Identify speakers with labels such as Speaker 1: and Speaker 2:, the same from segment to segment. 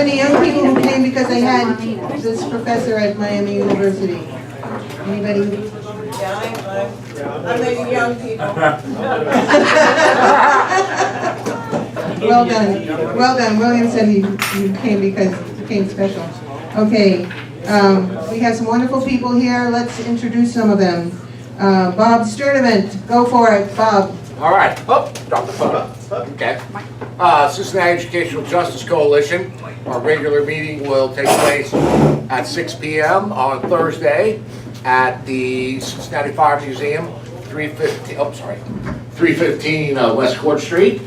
Speaker 1: any young people who came because they had this professor at Miami University? Anybody?
Speaker 2: I'm maybe young people.
Speaker 1: Well done. Well done. William said you came because you came special. Okay. We have some wonderful people here. Let's introduce some of them. Bob Sturdivant. Go for it, Bob.
Speaker 3: All right. Oh, drop the phone. Okay. Cincinnati Educational Justice Coalition. Our regular meeting will take place at 6 p.m. on Thursday at the Cincinnati Fire Museum, 315 West Court Street.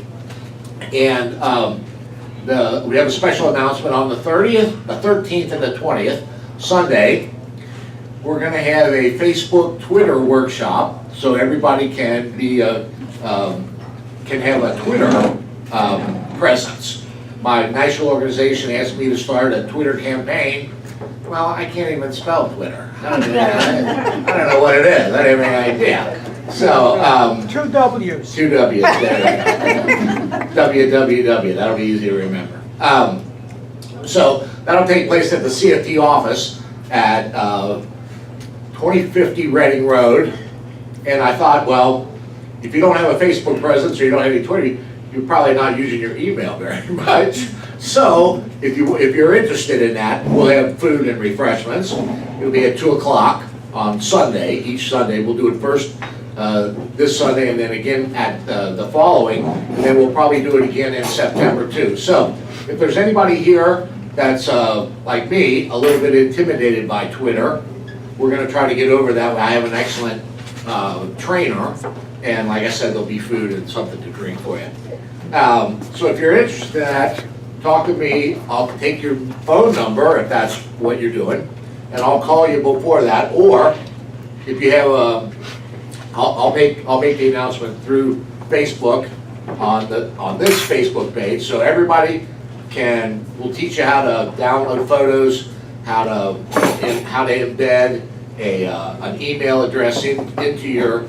Speaker 3: And we have a special announcement on the 30th, the 13th, and the 20th, Sunday. We're going to have a Facebook Twitter workshop, so everybody can be can have a Twitter presence. My national organization asked me to start a Twitter campaign. Well, I can't even spell Twitter. I don't know what it is. I don't have any idea. So,
Speaker 4: 2 W's.
Speaker 3: 2 W's. www. That'll be easy to remember. So that'll take place at the CFD office at 2050 Reading Road. And I thought, well, if you don't have a Facebook presence or you don't have any Twitter, you're probably not using your email very much. So if you're interested in that, we'll have food and refreshments. It'll be at 2 o'clock on Sunday. Each Sunday we'll do it first this Sunday and then again at the following, and then we'll probably do it again in September too. So if there's anybody here that's like me, a little bit intimidated by Twitter, we're going to try to get over that. I have an excellent trainer, and like I said, there'll be food and something to drink for you. So if you're interested in that, talk to me. I'll take your phone number if that's what you're doing, and I'll call you before that. Or if you have I'll make the announcement through Facebook on this Facebook page, so everybody we'll teach you how to download photos, how to embed an email address into your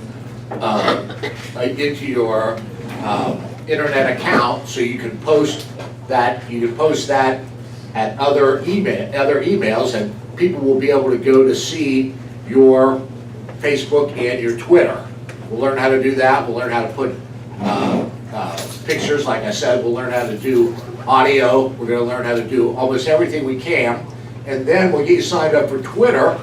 Speaker 3: internet account, so you can post that. You can post that at other emails, and people will be able to go to see your Facebook and your Twitter. We'll learn how to do that. We'll learn how to put pictures, like I said. We'll learn how to do audio. We're going to learn how to do almost everything we can, and then we'll get you signed up for Twitter.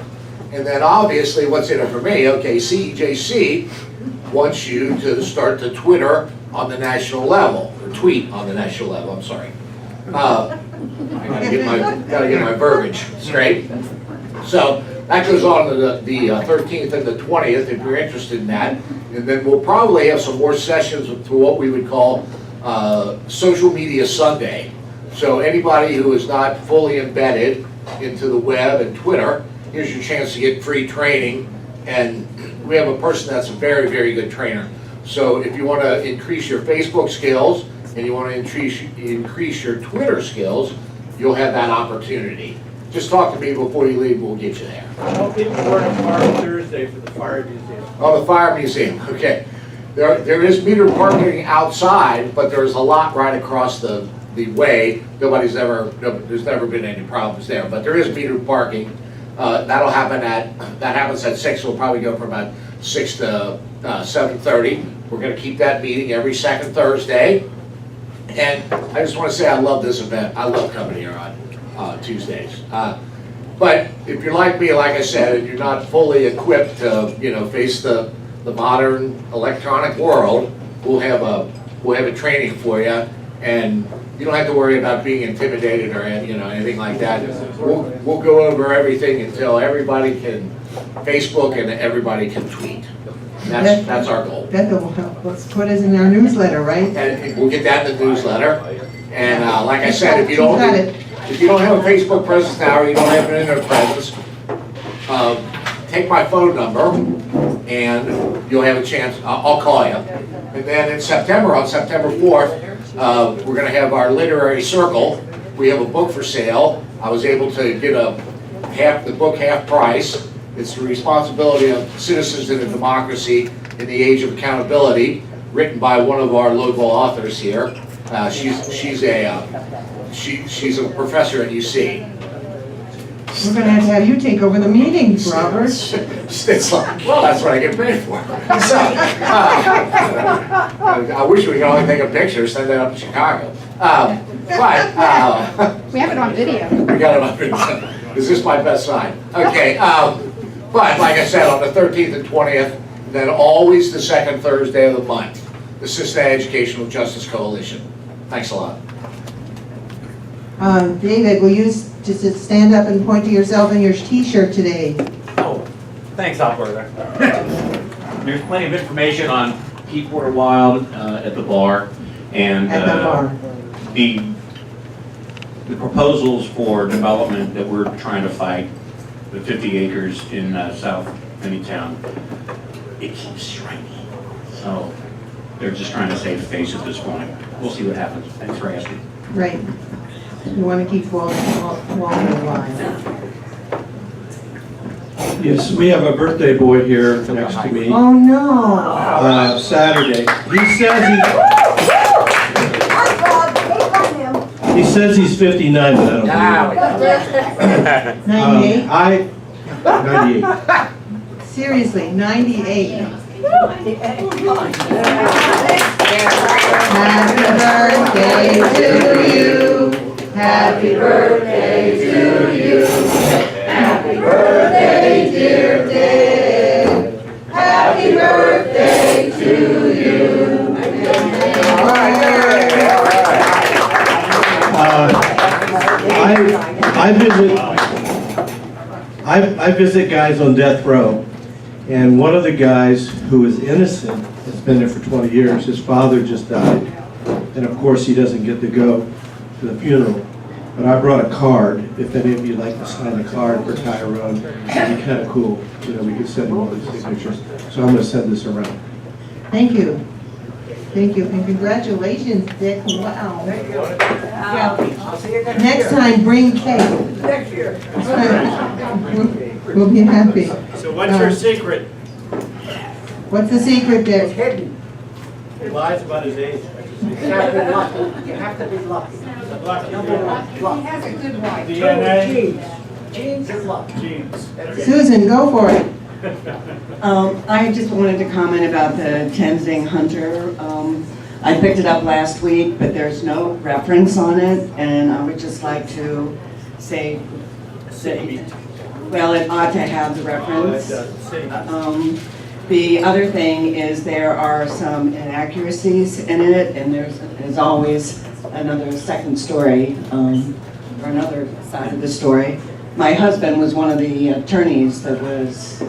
Speaker 3: And then obviously, what's in it for me? Okay, CEJC wants you to start to Twitter on the national level, or tweet on the national level. I'm sorry. I gotta get my verbiage straight. So that goes on to the 13th and the 20th if you're interested in that. And then we'll probably have some more sessions through what we would call Social Media Sunday. So anybody who is not fully embedded into the web and Twitter, here's your chance to get free training. And we have a person that's a very, very good trainer. So if you want to increase your Facebook skills and you want to increase your Twitter skills, you'll have that opportunity. Just talk to me before you leave, we'll get you there.
Speaker 4: Tell people where to park Thursday for the fire museum.
Speaker 3: Oh, the fire museum, okay. There is metered parking outside, but there's a lot right across the way. There's never been any problems there, but there is metered parking. That happens at 6, so we'll probably go from about 6 to 7:30. We're gonna keep that meeting every second Thursday. And I just wanna say I love this event. I love coming here on Tuesdays. But if you're like me, like I said, and you're not fully equipped to, face the modern electronic world, we'll have a training for you, and you don't have to worry about being intimidated or anything like that. We'll go over everything until everybody can Facebook and everybody can tweet. And that's our goal.
Speaker 1: That will help. Let's put it in our newsletter, right?
Speaker 3: And we'll get that in the newsletter. And like I said, if you don't have a Facebook presence now, or you don't have an internet presence, take my phone number and you'll have a chance. I'll call you. And then in September, on September 4th, we're going to have our literary circle. We have a book for sale. I was able to get the book half price. It's the responsibility of citizens in a democracy in the age of accountability, written by one of our local authors here. She's a professor at UC.
Speaker 1: We're gonna have you take over the meetings, Robert.
Speaker 3: It's like, well, that's what I get paid for. So, I wish we could only take a picture, send that up to Chicago.
Speaker 5: We have it on video.
Speaker 3: We got it on video. Is this my best sign? Okay, but like I said, on the 13th and 20th, then always the second Thursday of the month, the Cincinnati Educational Justice Coalition. Thanks a lot.
Speaker 1: David, will you just stand up and point to yourself in your t-shirt today?
Speaker 6: Oh, thanks, Alberta. There's plenty of information on Keep Water Wild at the bar, and
Speaker 1: At the bar.
Speaker 6: the proposals for development that we're trying to fight, the 50 acres in South Finneytown, it keeps shrinking. So they're just trying to save face at this point. We'll see what happens. Thanks for asking.
Speaker 1: Right. You want to keep Walter alive.
Speaker 7: Yes, we have a birthday boy here next to me.
Speaker 1: Oh, no.
Speaker 7: Saturday. He says he's 59, but I don't believe it.
Speaker 1: 98?
Speaker 7: 98.
Speaker 1: Seriously, 98. Happy birthday to you. Happy birthday to you. Happy birthday, dear Dave. Happy birthday to you.
Speaker 7: I visit guys on death row, and one of the guys who is innocent has been there for 20 years. His father just died, and of course he doesn't get to go to the funeral. But I brought a card. If any of you like to sign a card for Tyrone, it'd be kind of cool. You know, we could send him all these signatures. So I'm going to send this around.
Speaker 1: Thank you. Thank you, and congratulations, Dick. Wow. Next time, bring cake.
Speaker 2: Next year.
Speaker 1: We'll be happy.
Speaker 4: So what's your secret?
Speaker 1: What's the secret, Dick?
Speaker 4: He lies about his age.
Speaker 8: You have to be lucky.
Speaker 4: Lucky.
Speaker 8: Number one, luck.
Speaker 5: He has a good wife.
Speaker 4: DNA.
Speaker 8: Genes and luck.
Speaker 4: Genes.
Speaker 1: Susan, go for it.
Speaker 9: I just wanted to comment about the Tenzing Hunter. I picked it up last week, but there's no reference on it, and I would just like to say, well, it ought to have the reference. The other thing is there are some inaccuracies in it, and there's always another second story, or another side of the story. My husband was one of the attorneys that was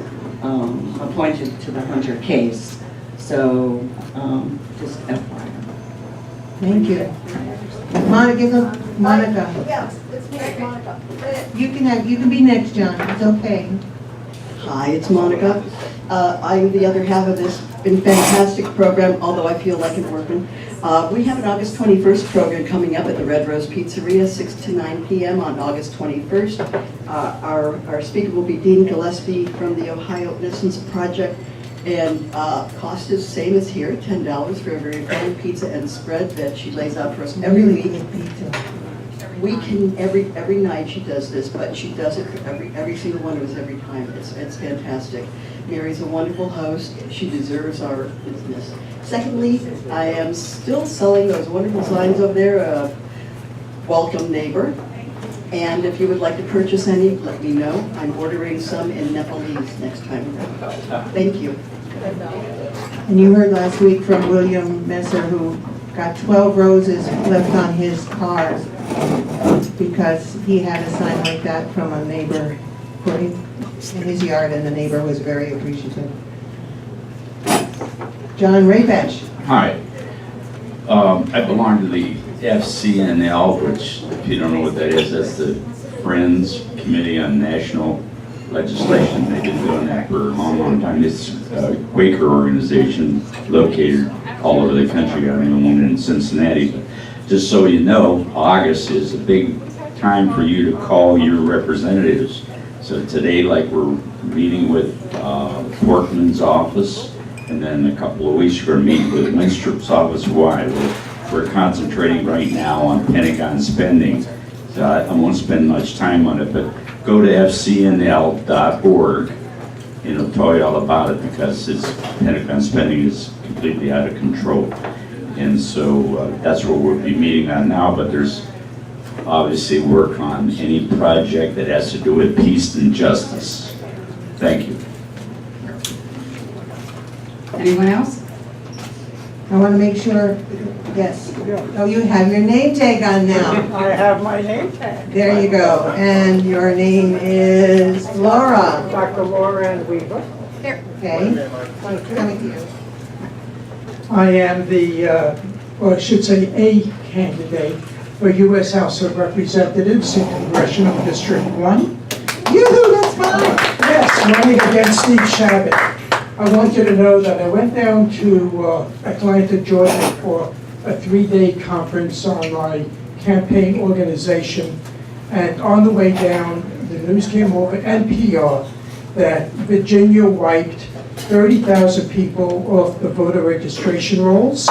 Speaker 9: appointed to the Hunter case, so just FYI.
Speaker 1: Thank you. Monica.
Speaker 2: Yeah, it's me, Monica.
Speaker 1: You can be next, John. It's okay.
Speaker 10: Hi, it's Monica. I'm the other half of this fantastic program, although I feel like an orphan. We have an August 21st program coming up at the Red Rose Pizzeria, 6 to 9 p.m. on August 21st. Our speaker will be Dean Gillespie from the Ohio Innocence Project, and cost is the same as here, $10 for a very fine pizza and spread that she lays out for us every week. We can every night she does this, but she does it for every single one of us every time. It's fantastic. Mary's a wonderful host. She deserves our business. Secondly, I am still selling those wonderful signs over there, welcome neighbor. And if you would like to purchase any, let me know. I'm ordering some in Nepalese next time around. Thank you.
Speaker 1: And you heard last week from William Messer, who got 12 roses left on his car because he had a sign like that from a neighbor putting in his yard, and the neighbor was very appreciative. John Raybatch.
Speaker 11: Hi. I belong to the FCNL, which, if you don't know what that is, that's the Friends Committee on National Legislation. They've been doing that for a long, long time. It's a Quaker organization located all over the country. I mean, one in Cincinnati. But just so you know, August is a big time for you to call your representatives. So today, like, we're meeting with Portman's office, and then a couple of weeks we're going to meet with Winstrup's office. Why? We're we're concentrating right now on Pentagon spending. So I won't spend much time on it, but go to fcnl.org and it'll tell you all about it, because Pentagon spending is completely out of control. And so that's what we'll be meeting on now, but there's obviously work on any project that has to do with peace and justice. Thank you.
Speaker 5: Anyone else?
Speaker 1: I want to make sure, yes. Oh, you have your name tag on now.
Speaker 2: I have my name tag.
Speaker 1: There you go. And your name is Laura.
Speaker 2: Dr. Laura Weaver.
Speaker 1: Okay. Coming to you.
Speaker 12: I am the, or I should say, a candidate for U.S. House of Representatives in Congressional District 1.
Speaker 1: Yoo-hoo, that's fine.
Speaker 12: Yes, running against Steve Shabbat. I want you to know that I went down to Atlanta, Georgia for a 3-day conference on my campaign organization. And on the way down, the news came over, NPR, that Virginia wiped 30,000 people off the voter registration rolls.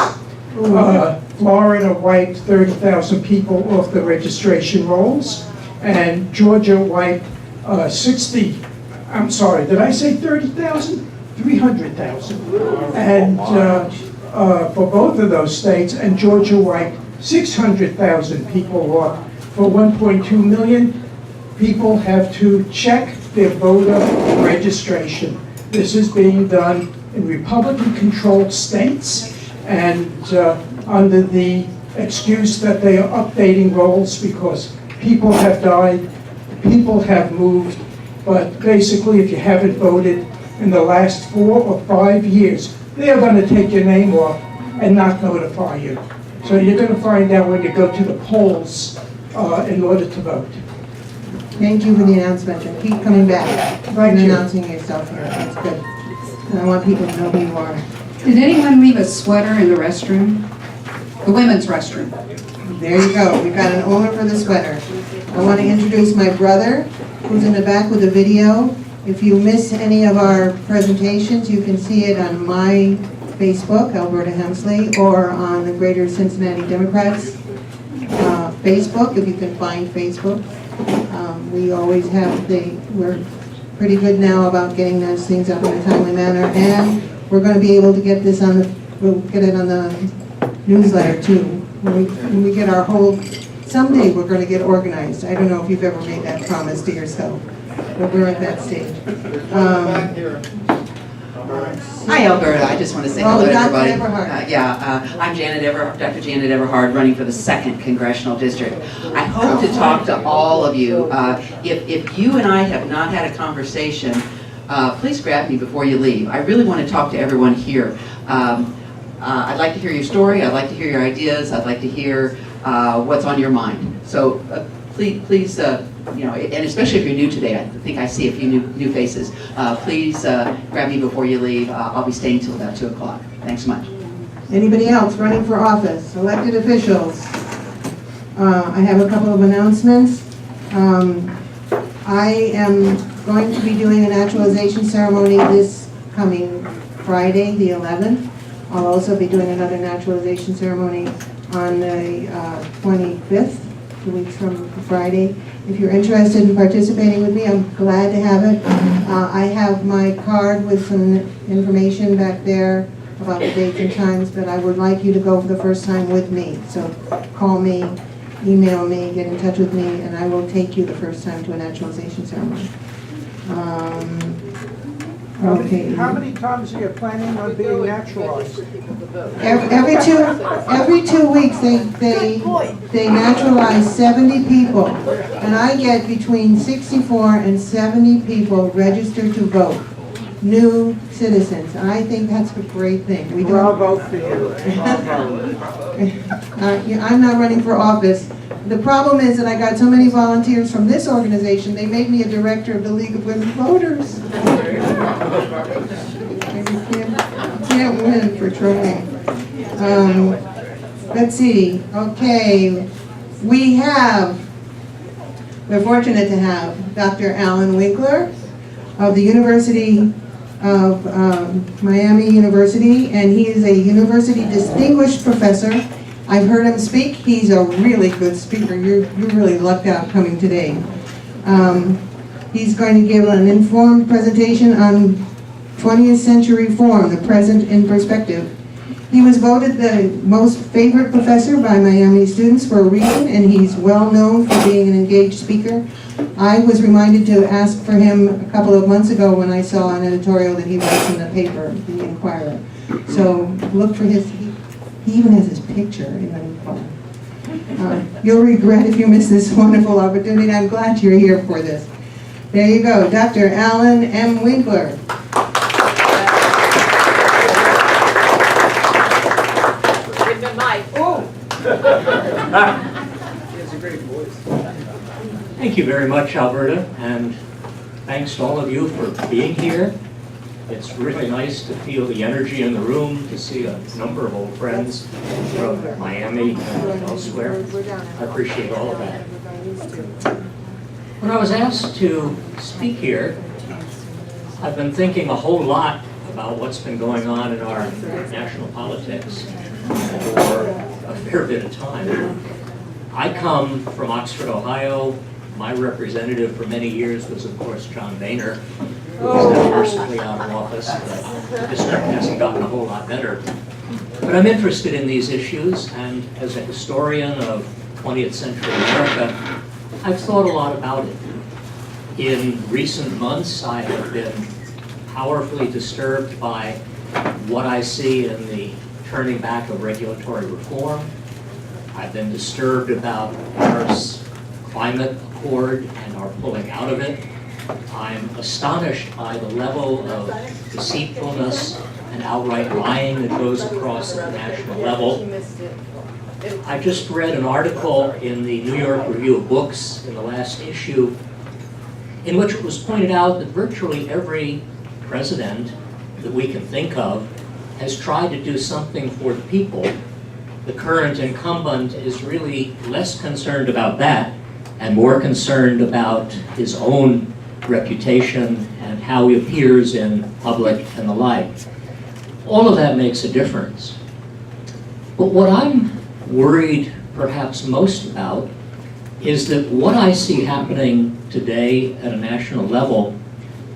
Speaker 12: Florida wiped 30,000 people off the registration rolls. And Georgia wiped did I say 30,000? 300,000. And for both of those states, and Georgia wiped 600,000 people off. For 1.2 million people have to check their voter registration. This is being done in Republican-controlled states, and under the excuse that they are updating rolls because people have died, people have moved, but basically if you haven't voted in the last 4 or 5 years, they are going to take your name off and not notify you. So you're going to find out when you go to the polls in order to vote.
Speaker 1: Thank you for the announcement, and keep coming back
Speaker 12: Thank
Speaker 1: and
Speaker 12: you.
Speaker 1: announcing yourself here. That's good. And I want people to know who you are.
Speaker 5: Did anyone leave a sweater in the restroom? The women's restroom.
Speaker 1: There you go. We've got an owner for the sweater. I want to introduce my brother, who's in the back with a video. If you miss any of our presentations, you can see it on my Facebook, Alberta Hemsley, or on the Greater Cincinnati Democrats Facebook, if you can find Facebook. We always have we're pretty good now about getting those things up in a timely manner, and we're going to be able to get this we'll get it on the newsletter too. When we get our whole, someday we're going to get organized. I don't know if you've ever made that promise to yourself, but we're at that stage.
Speaker 13: Hi, Alberta. I just want to say
Speaker 1: Oh,
Speaker 13: hello to
Speaker 1: Dr.
Speaker 13: everybody.
Speaker 1: Everhart.
Speaker 13: I'm Dr. Janet Everhart, running for the 2nd Congressional District. I hope to talk to all of you. If you and I have not had a conversation, please grab me before you leave. I really want to talk to everyone here. I'd like to hear your story. I'd like to hear your ideas. I'd like to hear what's on your mind. So please, and especially if you're new today, I think I see a few new faces. Please grab me before you leave. I'll be staying till about 2 o'clock. Thanks so much.
Speaker 1: Anybody else running for office? Elected officials? I have a couple of announcements. I am going to be doing a naturalization ceremony this coming Friday, the 11th. I'll also be doing another naturalization ceremony on the 25th, 2 weeks from Friday. If you're interested in participating with me, I'm glad to have it. I have my card with some information back there about the dates and times, but I would like you to go for the first time with me. So call me, email me, get in touch with me, and I will take you the first time to a naturalization ceremony. Okay.
Speaker 2: How many times are you planning on being naturalized?
Speaker 1: Every 2 weeks they naturalize 70 people, and I get between 64 and 70 people registered to vote, new citizens. And I think that's a great thing.
Speaker 2: I'll vote for you.
Speaker 1: I'm not running for office. The problem is that I got so many volunteers from this organization, they made me a director of the League of Women Voters. Can't win for trying. Let's see. Okay, we're fortunate to have Dr. Allan Winkler of the University of Miami University, and he is a university distinguished professor I've heard him speak. He's a really good speaker. You really lucked out coming today. He's going to give an informed presentation on 20th century reform, the present in perspective. He was voted the most favorite professor by Miami students for a reason, and he's well known for being an engaged speaker. I was reminded to ask for him a couple of months ago when I saw an editorial that he writes in the paper, the Inquirer. So look for his, he even has his picture in the Inquirer. You'll regret if you miss this wonderful opportunity. I'm glad you're here for this. There you go, Dr. Allan M. Winkler.
Speaker 14: Thank you very much, Alberta, and thanks to all of you for being here. It's really nice to feel the energy in the room, to see a number of old friends from Miami and elsewhere. I appreciate all of that. When I was asked to speak here, I've been thinking a whole lot about what's been going on in our national politics for a fair bit of time. I come from Oxford, Ohio. My representative for many years was, of course, John Boehner, who is now mercifully out of office. The district hasn't gotten a whole lot better. But I'm interested in these issues, and as a historian of 20th century America, I've thought a lot about it. In recent months, I have been powerfully disturbed by what I see in the turning back of regulatory reform. I've been disturbed about Paris Climate Accord and our pulling out of it. I'm astonished by the level of deceitfulness and outright lying that goes across at the national level. I just read an article in the New York Review of Books in the last issue in which it was pointed out that virtually every president that we can think of has tried to do something for the people. The current incumbent is really less concerned about that and more concerned about his own reputation and how he appears in public and the like. All of that makes a difference. But what I'm worried perhaps most about is that what I see happening today at a national level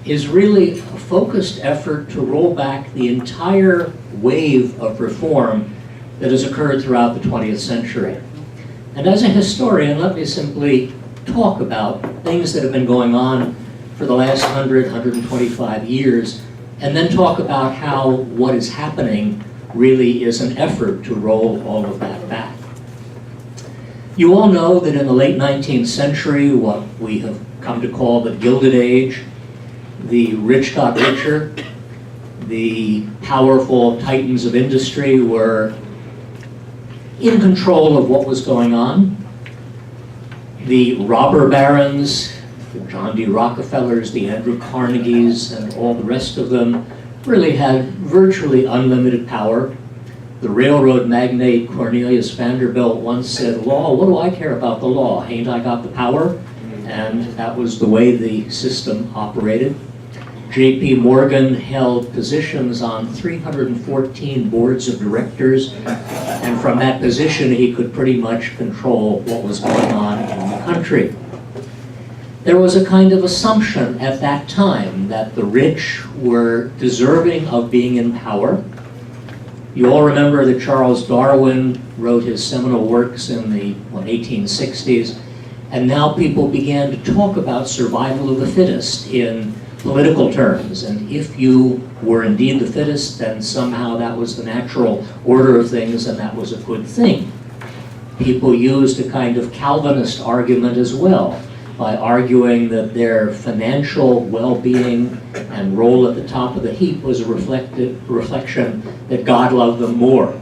Speaker 14: is really a focused effort to roll back the entire wave of reform that has occurred throughout the 20th century. And as a historian, let me simply talk about things that have been going on for the last 100, 125 years, and then talk about how what is happening really is an effort to roll all of that back. You all know that in the late 19th century, what we have come to call the Gilded Age, the rich got richer, the powerful titans of industry were in control of what was going on. The robber barons, the John D. Rockefellers, the Andrew Carnegies, and all the rest of them really had virtually unlimited power. The railroad magnate Cornelius Vanderbilt once said, "Law, what do I care about the law? Ain't I got the power?" And that was the way the system operated. J.P. Morgan held positions on 314 boards of directors, and from that position he could pretty much control what was going on in the country. There was a kind of assumption at that time that the rich were deserving of being in power. You all remember that Charles Darwin wrote his seminal works in the 1860s, and now people began to talk about survival of the fittest in political terms, and if you were indeed the fittest, then somehow that was the natural order of things and that was a good thing. People used a kind of Calvinist argument as well, by arguing that their financial well-being and role at the top of the heap was a reflection that God loved them more.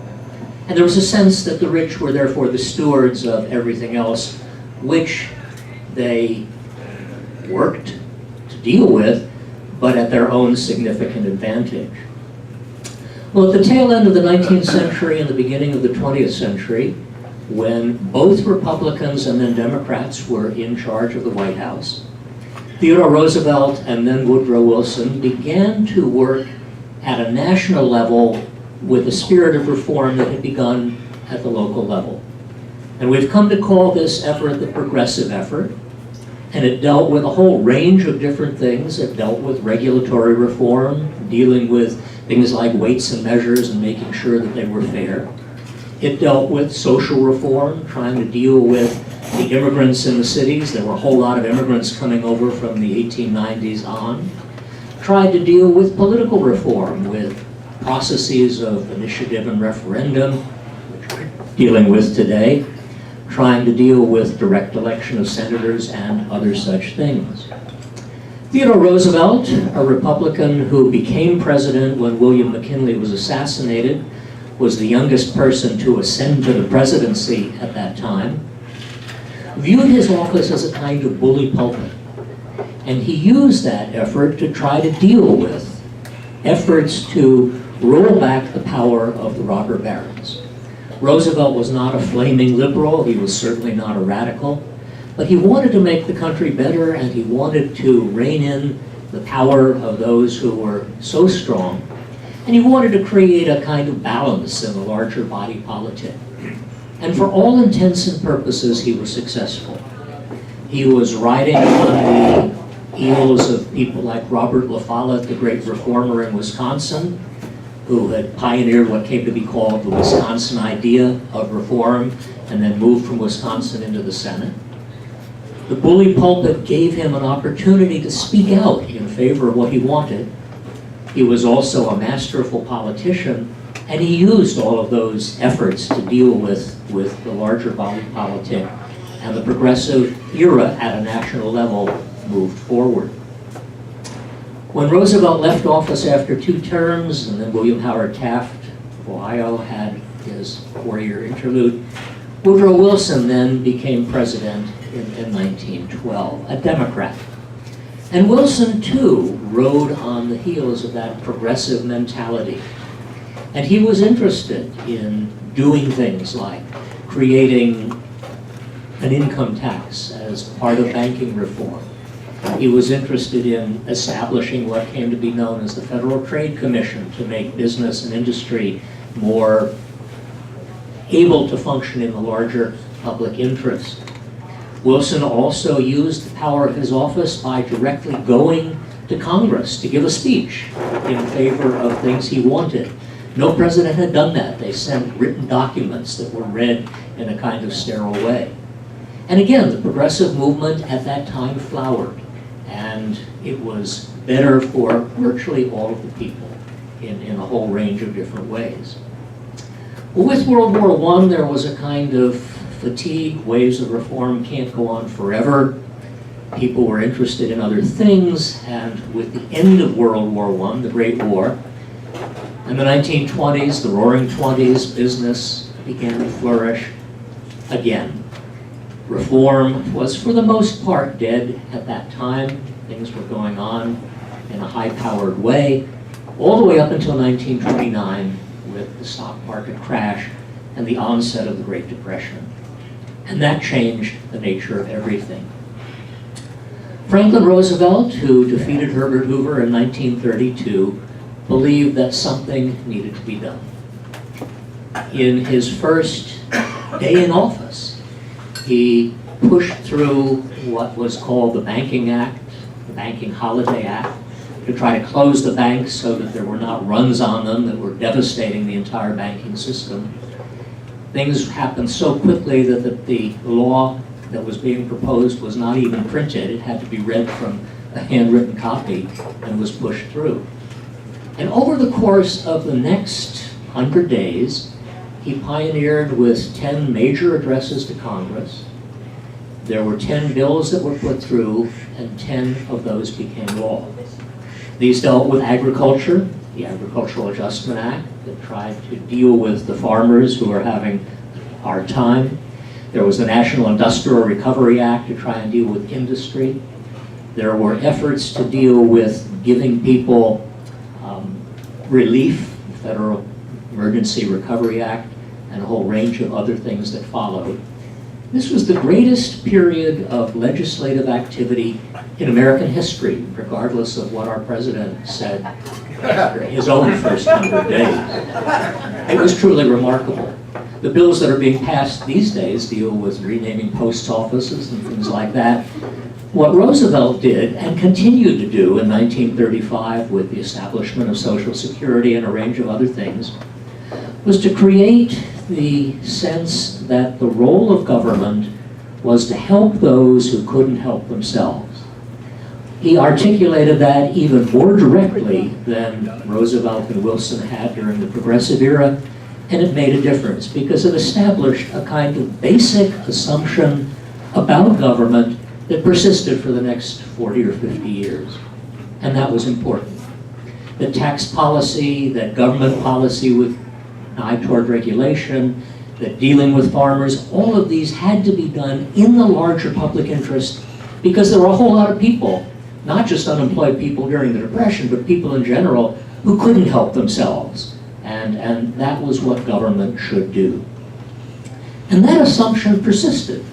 Speaker 14: And there was a sense that the rich were therefore the stewards of everything else, which they worked to deal with, but at their own significant advantage. Well, at the tail end of the 19th century and the beginning of the 20th century, when both Republicans and then Democrats were in charge of the White House, Theodore Roosevelt and then Woodrow Wilson began to work at a national level with a spirit of reform that had begun at the local level. And we've come to call this effort the progressive effort. And it dealt with a whole range of different things. It dealt with regulatory reform, dealing with things like weights and measures and making sure that they were fair. It dealt with social reform, trying to deal with the immigrants in the cities. There were a whole lot of immigrants coming over from the 1890s on. Tried to deal with political reform, with processes of initiative and referendum, which we're dealing with today. Trying to deal with direct election of senators and other such things. Theodore Roosevelt, a Republican who became president when William McKinley was assassinated, was the youngest person to ascend to the presidency at that time, viewed his office as a kind of bully pulpit. And he used that effort to try to deal with efforts to roll back the power of the robber barons. Roosevelt was not a flaming liberal, he was certainly not a radical, but he wanted to make the country better and he wanted to rein in the power of those who were so strong, and he wanted to create a kind of balance in the larger body politic. And for all intents and purposes, he was successful. He was riding on the heels of people like Robert La Follette, the great reformer in Wisconsin, who had pioneered what came to be called the Wisconsin idea of reform, and then moved from Wisconsin into the Senate. The bully pulpit gave him an opportunity to speak out in favor of what he wanted. He was also a masterful politician, and he used all of those efforts to deal with the larger body politic, and the progressive era at a national level moved forward. When Roosevelt left office after 2 terms, and then William Howard Taft of Ohio had his 4-year interlude, Woodrow Wilson then became president in 1912, a Democrat. And Wilson, too, rode on the heels of that progressive mentality. And he was interested in doing things like creating an income tax as part of banking reform. He was interested in establishing what came to be known as the Federal Trade Commission to make business and industry more able to function in the larger public interest. Wilson also used the power of his office by directly going to Congress to give a speech in favor of things he wanted. No president had done that. They sent written documents that were read in a kind of sterile way. And again, the progressive movement at that time flowered, and it was better for virtually all of the people in a whole range of different ways. Well, with World War I, there was a kind of fatigue. Waves of reform can't go on forever. People were interested in other things, and with the end of World War I, the Great War, in the 1920s, the Roaring Twenties, business began to flourish again. Reform was, for the most part, dead at that time. Things were going on in a high-powered way, all the way up until 1929, with the stock market crash and the onset of the Great Depression. And that changed the nature of everything. Franklin Roosevelt, who defeated Herbert Hoover in 1932, believed that something needed to be done. In his first day in office, he pushed through what was called the Banking Act, the Banking Holiday Act, to try to close the banks so that there were not runs on them that were devastating the entire banking system. Things happened so quickly that the law that was being proposed was not even printed. It had to be read from a handwritten copy and was pushed through. And over the course of the next 100 days, he pioneered with 10 major addresses to Congress. There were 10 bills that were put through, and 10 of those became law. These dealt with agriculture, the Agricultural Adjustment Act that tried to deal with the farmers who were having a hard time. There was the National Industrial Recovery Act to try and deal with industry. There were efforts to deal with giving people relief, the Federal Emergency Recovery Act, and a whole range of other things that followed. This was the greatest period of legislative activity in American history, regardless of what our president said after his own first 100 days. It was truly remarkable. The bills that are being passed these days deal with renaming post offices and things like that. What Roosevelt did and continued to do in 1935 with the establishment of Social Security and a range of other things was to create the sense that the role of government was to help those who couldn't help themselves. He articulated that even more directly than Roosevelt and Wilson had during the Progressive era, and it made a difference because it established a kind of basic assumption about government that persisted for the next 40 or 50 years. And that was important. That tax policy, that government policy with an eye toward regulation, that dealing with farmers, all of these had to be done in the larger public interest because there were a whole lot of people, not just unemployed people during the Depression, but people in general who couldn't help themselves. And that was what government should do. And that assumption persisted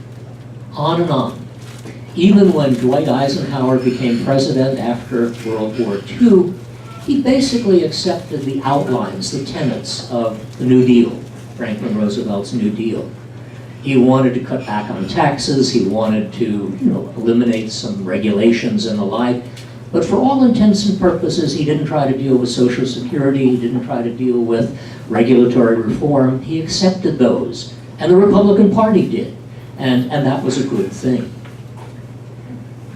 Speaker 14: on and on. Even when Dwight Eisenhower became president after World War II, he basically accepted the outlines, the tenets of the New Deal, Franklin Roosevelt's New Deal. He wanted to cut back on taxes, he wanted to eliminate some regulations and the like, but for all intents and purposes, he didn't try to deal with Social Security, he didn't try to deal with regulatory reform, he accepted those, and the Republican Party did, and that was a good thing.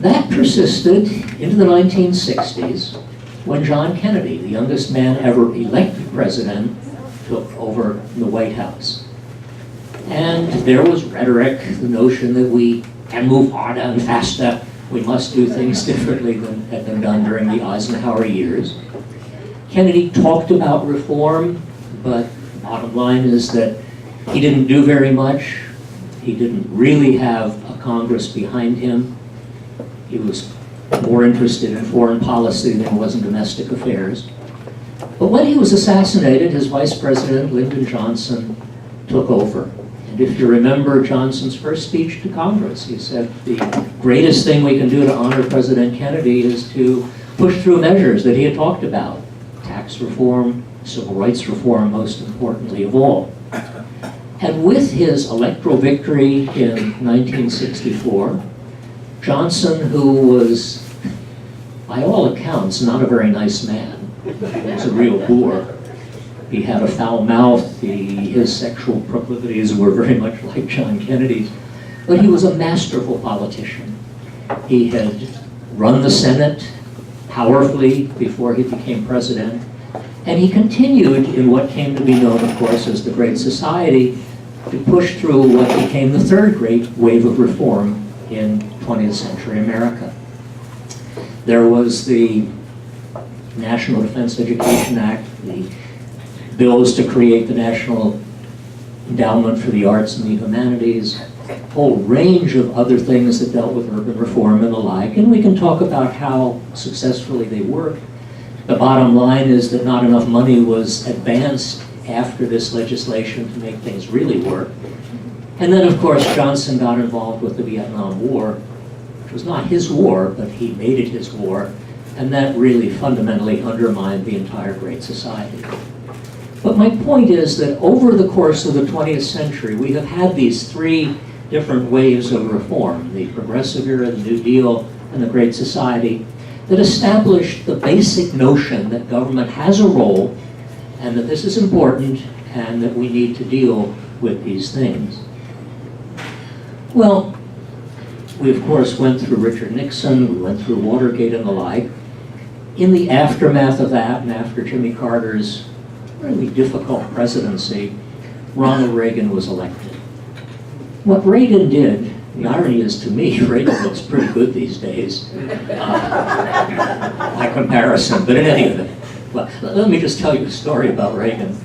Speaker 14: That persisted into the 1960s when John Kennedy, the youngest man ever elected president, took over the White House. And there was rhetoric, the notion that we can move harder and faster, we must do things differently than had been done during the Eisenhower years. Kennedy talked about reform, but the bottom line is that he didn't do very much. He didn't really have a Congress behind him. He was more interested in foreign policy than he was in domestic affairs. But when he was assassinated, his vice president, Lyndon Johnson, took over. And if you remember Johnson's first speech to Congress, he said the greatest thing we can do to honor President Kennedy is to push through measures that he had talked about. Tax reform, civil rights reform, most importantly of all. And with his electoral victory in 1964, Johnson, who was, by all accounts, not a very nice man, he was a real boor. He had a foul mouth, his sexual proclivities were very much like John Kennedy's, but he was a masterful politician. He had run the Senate powerfully before he became president, and he continued in what came to be known, of course, as the Great Society, to push through what became the third great wave of reform in 20th century America. There was the National Defense Education Act, the bills to create the National Endowment for the Arts and the Humanities, a whole range of other things that dealt with urban reform and the like, and we can talk about how successfully they worked. The bottom line is that not enough money was advanced after this legislation to make things really work. And then, of course, Johnson got involved with the Vietnam War, which was not his war, but he made it his war, and that really fundamentally undermined the entire Great Society. But my point is that over the course of the 20th century, we have had these three different waves of reform, the Progressive era, the New Deal, and the Great Society, that established the basic notion that government has a role, and that this is important, and that we need to deal with these things. Well, we of course went through Richard Nixon, we went through Watergate and the like. In the aftermath of that, and after Jimmy Carter's really difficult presidency, Ronald Reagan was elected. What Reagan did, the irony is to me, Reagan looks pretty good these days, by comparison, but in any event. Well, let me just tell you a story about Reagan.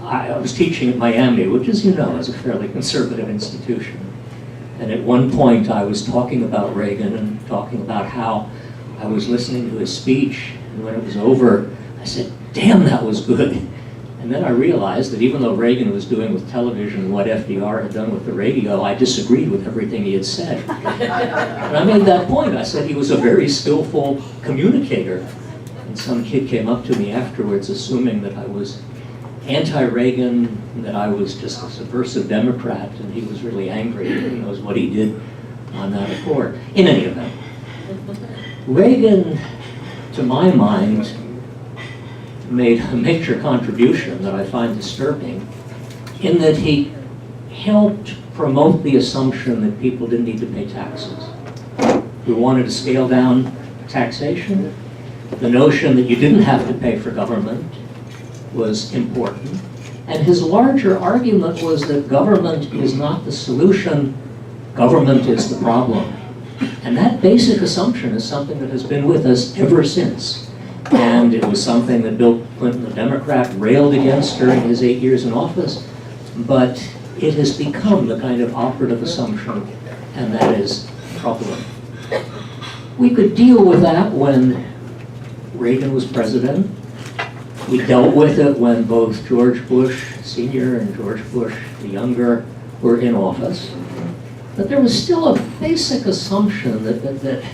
Speaker 14: I was teaching at Miami, which, as you know, is a fairly conservative institution. And at one point I was talking about Reagan and talking about how I was listening to his speech, and when it was over, I said, damn, that was good. And then I realized that even though Reagan was doing with television what FDR had done with the radio, I disagreed with everything he had said. And I made that point. I said he was a very skillful communicator. And some kid came up to me afterwards assuming that I was anti-Reagan, that I was just a subversive Democrat, and he was really angry. He knows what he did on that accord. In any event, Reagan, to my mind, made a major contribution that I find disturbing, in that he helped promote the assumption that people didn't need to pay taxes. We wanted to scale down taxation. The notion that you didn't have to pay for government was important. And his larger argument was that government is not the solution, government is the problem. And that basic assumption is something that has been with us ever since. And it was something that Bill Clinton, the Democrat, railed against during his 8 years in office. But it has become the kind of operative assumption, and that is troubling. We could deal with that when Reagan was president. We dealt with it when both George Bush Sr. and George Bush the Younger were in office. But there was still a basic assumption that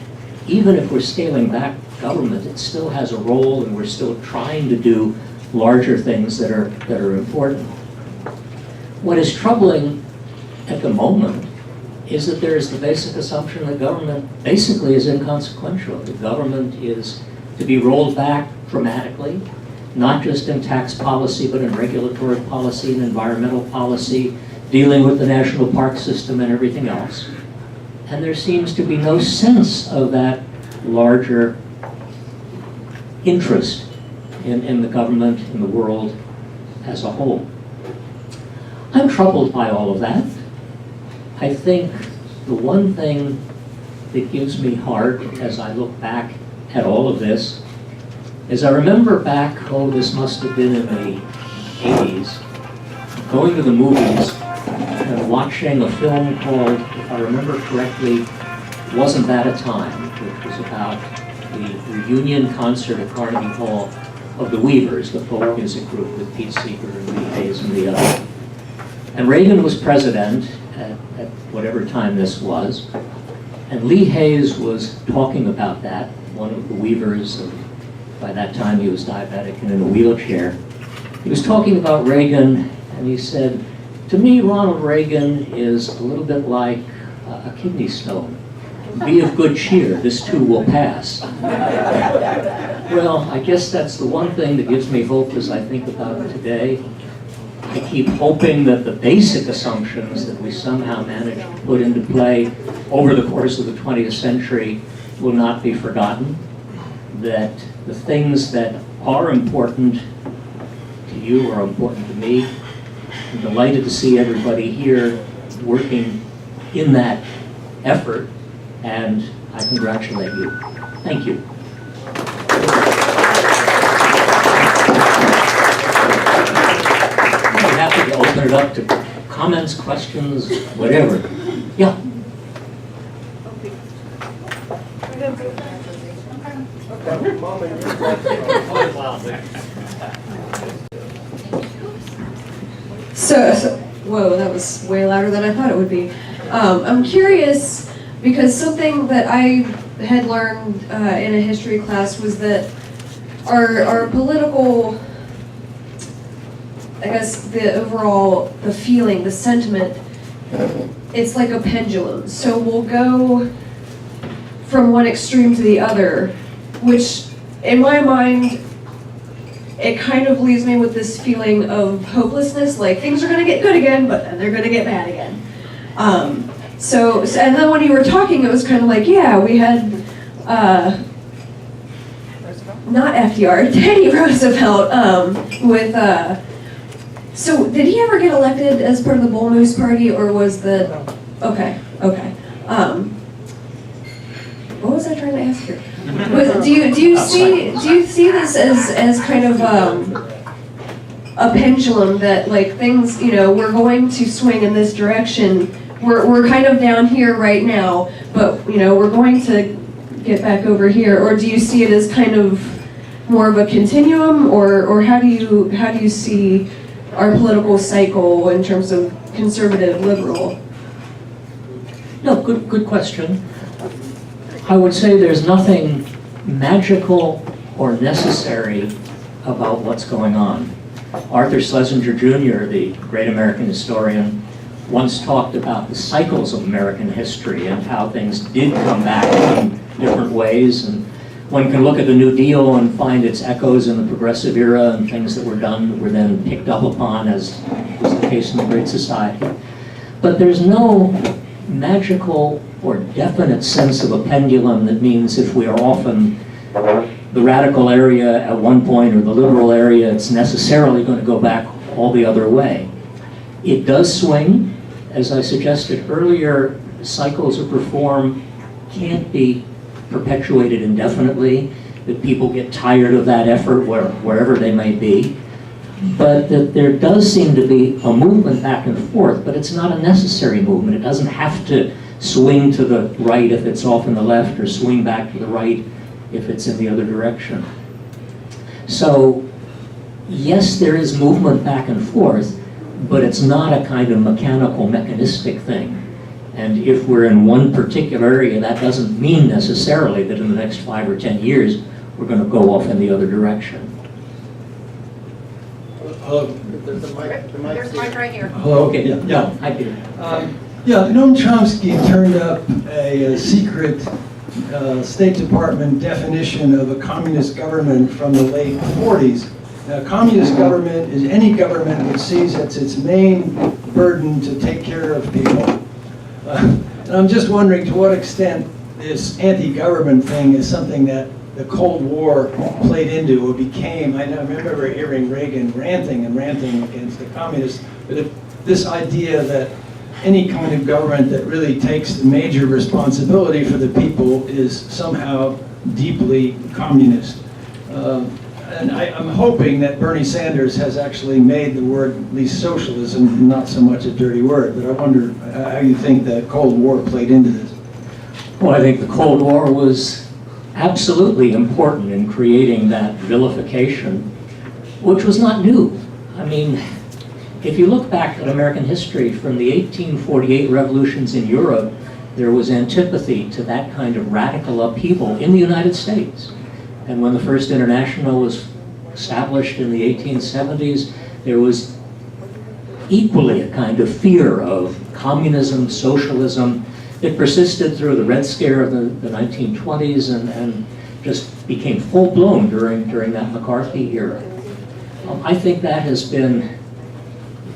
Speaker 14: even if we're scaling back government, it still has a role, and we're still trying to do larger things that are important. What is troubling at the moment is that there is the basic assumption that government basically is inconsequential. The government is to be rolled back dramatically, not just in tax policy, but in regulatory policy and environmental policy, dealing with the national park system and everything else. And there seems to be no sense of that larger interest in the government, in the world as a whole. I'm troubled by all of that. I think the one thing that gives me heart as I look back at all of this is I remember back, this must have been in the 80s, going to the movies and watching a film called, if I remember correctly, Wasn't That a Time, which was about the reunion concert at Carnegie Hall of the Weavers, the folk music group with Pete Seeger and Lee Hayes and the others. And Reagan was president at whatever time this was, and Lee Hayes was talking about that, one of the Weavers, and by that time he was diabetic and in a wheelchair. He was talking about Reagan, and he said, "To me, Ronald Reagan is a little bit like a kidney stone. Be of good cheer, this too will pass." Well, I guess that's the one thing that gives me hope as I think about it today. I keep hoping that the basic assumptions that we somehow managed to put into play over the course of the 20th century will not be forgotten, that the things that are important to you are important to me. I'm delighted to see everybody here working in that effort, and I congratulate you. Thank you. I'm happy to open it up to comments, questions, whatever. Yeah.
Speaker 15: So, whoa, that was way louder than I thought it would be. I'm curious, because something that I had learned in a history class was that our political, I guess the overall, the feeling, the sentiment, it's like a pendulum. So we'll go from one extreme to the other, which in my mind, it kind of leaves me with this feeling of hopelessness, like things are gonna get good again, but then they're gonna get bad again. So, and then when you were talking, it was kind of like, yeah, we had, not FDR, Teddy Roosevelt, so did he ever get elected as part of the Bull Moose Party, or was the, okay. What was I trying to ask here? Do you see this as kind of a pendulum that like things, we're going to swing in this direction. We're kind of down here right now, but we're going to get back over here. Or do you see it as kind of more of a continuum, or how do you see our political cycle in terms of conservative, liberal?
Speaker 14: No, good question. I would say there's nothing magical or necessary about what's going on. Arthur Schlesinger Jr., the great American historian, once talked about the cycles of American history and how things did come back in different ways. And one can look at the New Deal and find its echoes in the Progressive Era, and things that were done that were then picked up upon, as was the case in the Great Society. But there's no magical or definite sense of a pendulum that means if we are often the radical area at one point or the liberal area, it's necessarily going to go back all the other way. It does swing. As I suggested earlier, cycles of reform can't be perpetuated indefinitely, that people get tired of that effort wherever they may be. But that there does seem to be a movement back and forth, but it's not a necessary movement. It doesn't have to swing to the right if it's off in the left, or swing back to the right if it's in the other direction. So, yes, there is movement back and forth, but it's not a kind of mechanical, mechanistic thing. And if we're in one particular area, that doesn't mean necessarily that in the next 5 or 10 years, we're going to go off in the other direction.
Speaker 16: Hello.
Speaker 8: There's a mic right here.
Speaker 16: Hello.
Speaker 14: Okay, yeah, hi Peter.
Speaker 16: Noam Chomsky turned up a secret State Department definition of a communist government from the late 40s. Now, communist government is any government which sees as its main burden to take care of people. And I'm just wondering to what extent this anti-government thing is something that the Cold War played into or became. I remember hearing Reagan ranting against the communists, but if this idea that any kind of government that really takes the major responsibility for the people is somehow deeply communist. And I'm hoping that Bernie Sanders has actually made the word, at least socialism, not so much a dirty word, but I wonder how you think the Cold War played into this.
Speaker 14: Well, I think the Cold War was absolutely important in creating that vilification, which was not new. I mean, if you look back at American history, from the 1848 revolutions in Europe, there was antipathy to that kind of radical upheaval in the United States. And when the First International was established in the 1870s, there was equally a kind of fear of communism, socialism, that persisted through the Red Scare of the 1920s and just became full-blown during that McCarthy era. I think that has been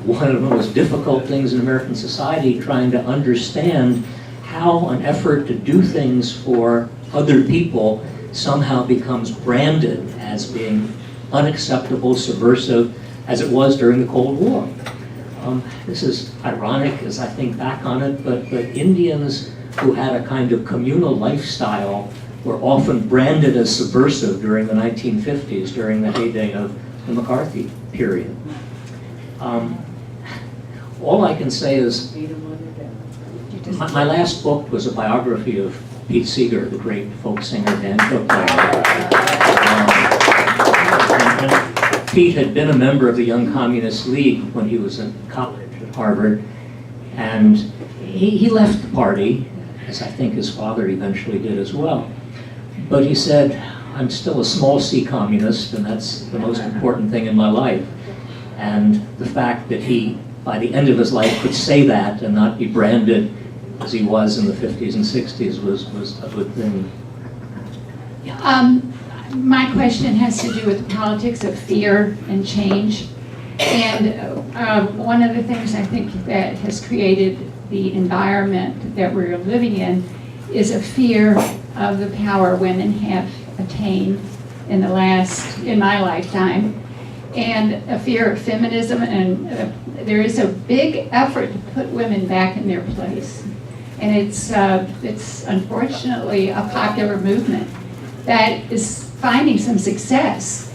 Speaker 14: one of the most difficult things in American society, trying to understand how an effort to do things for other people somehow becomes branded as being unacceptable, subversive, as it was during the Cold War. This is ironic as I think back on it, but Indians who had a kind of communal lifestyle were often branded as subversive during the 1950s, during the heyday of the McCarthy period. All I can say is, my last book was a biography of Pete Seeger, the great folk singer, banjo player. And Pete had been a member of the Young Communist League when he was in college at Harvard, and he left the party, as I think his father eventually did as well. But he said, I'm still a small C communist, and that's the most important thing in my life. And the fact that he, by the end of his life, could say that and not be branded as he was in the 50s and 60s was a good thing.
Speaker 17: My question has to do with politics of fear and change. And one of the things I think that has created the environment that we're living in is a fear of the power women have attained in my lifetime, and a fear of feminism, and there is a big effort to put women back in their place. And it's unfortunately a popular movement that is finding some success.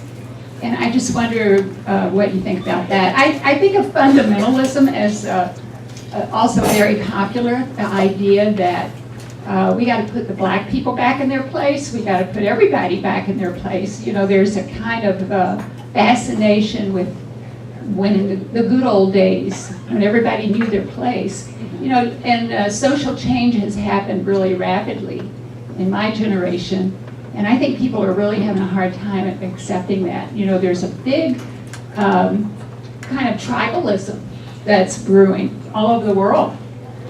Speaker 17: And I just wonder what you think about that. I think of fundamentalism as also very popular, the idea that we got to put the black people back in their place, we got to put everybody back in their place. You know, there's a kind of fascination with when in the good old days, when everybody knew their place. You know, and social change has happened really rapidly in my generation. And I think people are really having a hard time accepting that. You know, there's a big kind of tribalism that's brewing all over the world.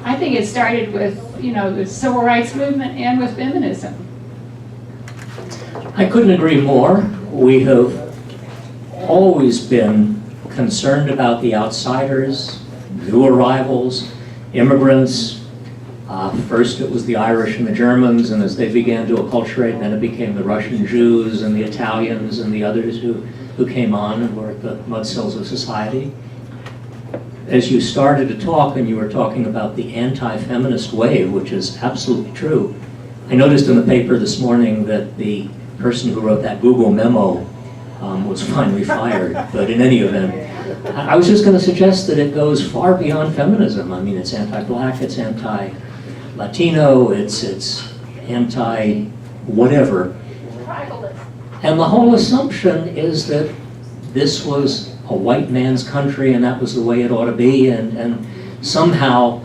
Speaker 17: I think it started with, the civil rights movement and with feminism.
Speaker 14: I couldn't agree more. We have always been concerned about the outsiders, new arrivals, immigrants. First it was the Irish and the Germans, and as they began to acculturate, then it became the Russian Jews and the Italians and the others who came on and were at the mudsills of society. As you started to talk, and you were talking about the anti-feminist wave, which is absolutely true, I noticed in the paper this morning that the person who wrote that Google memo was finally fired. But in any event, I was just going to suggest that it goes far beyond feminism. I mean, it's anti-black, it's anti-Latino, it's anti-whatever. And the whole assumption is that this was a white man's country and that was the way it ought to be. And somehow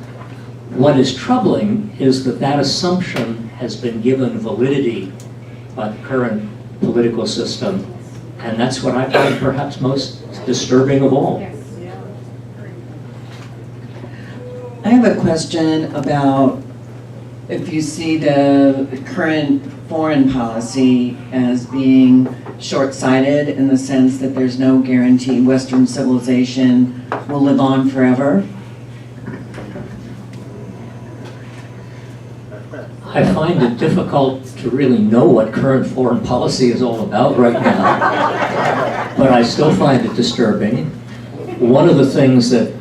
Speaker 14: what is troubling is that that assumption has been given validity by the current political system. And that's what I find perhaps most disturbing of all.
Speaker 9: I have a question about if you see the current foreign policy as being short-sighted in the sense that there's no guarantee Western civilization will live on forever.
Speaker 14: I find it difficult to really know what current foreign policy is all about right now, but I still find it disturbing. One of the things that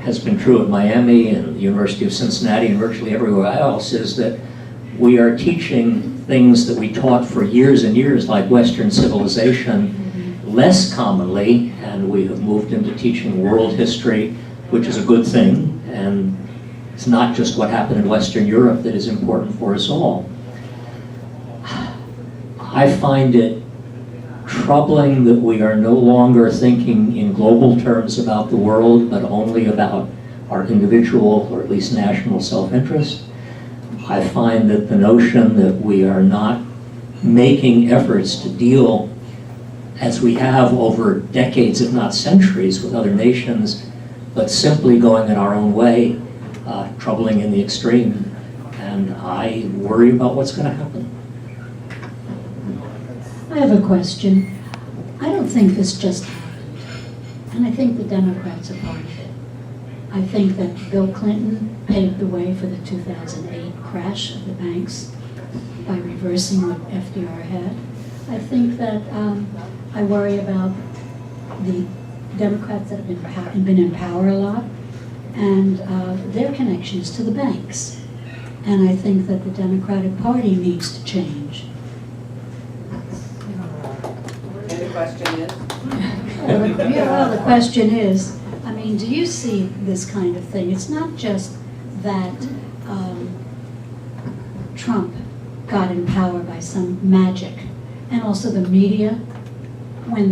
Speaker 14: has been true at Miami and the University of Cincinnati and virtually everywhere else is that we are teaching things that we taught for years and years, like Western civilization, less commonly, and we have moved into teaching world history, which is a good thing, and it's not just what happened in Western Europe that is important for us all. I find it troubling that we are no longer thinking in global terms about the world, but only about our individual, or at least national self-interest. I find that the notion that we are not making efforts to deal, as we have over decades, if not centuries, with other nations, but simply going in our own way, troubling in the extreme. And I worry about what's going to happen.
Speaker 18: I have a question. I don't think this just happened, and I think the Democrats are part of it. I think that Bill Clinton paved the way for the 2008 crash of the banks by reversing what FDR had. I think that I worry about the Democrats that have been in power a lot and their connections to the banks. And I think that the Democratic Party needs to change.
Speaker 9: And the question is?
Speaker 18: Well, the question is, I mean, do you see this kind of thing? It's not just that Trump got in power by some magic, and also the media, when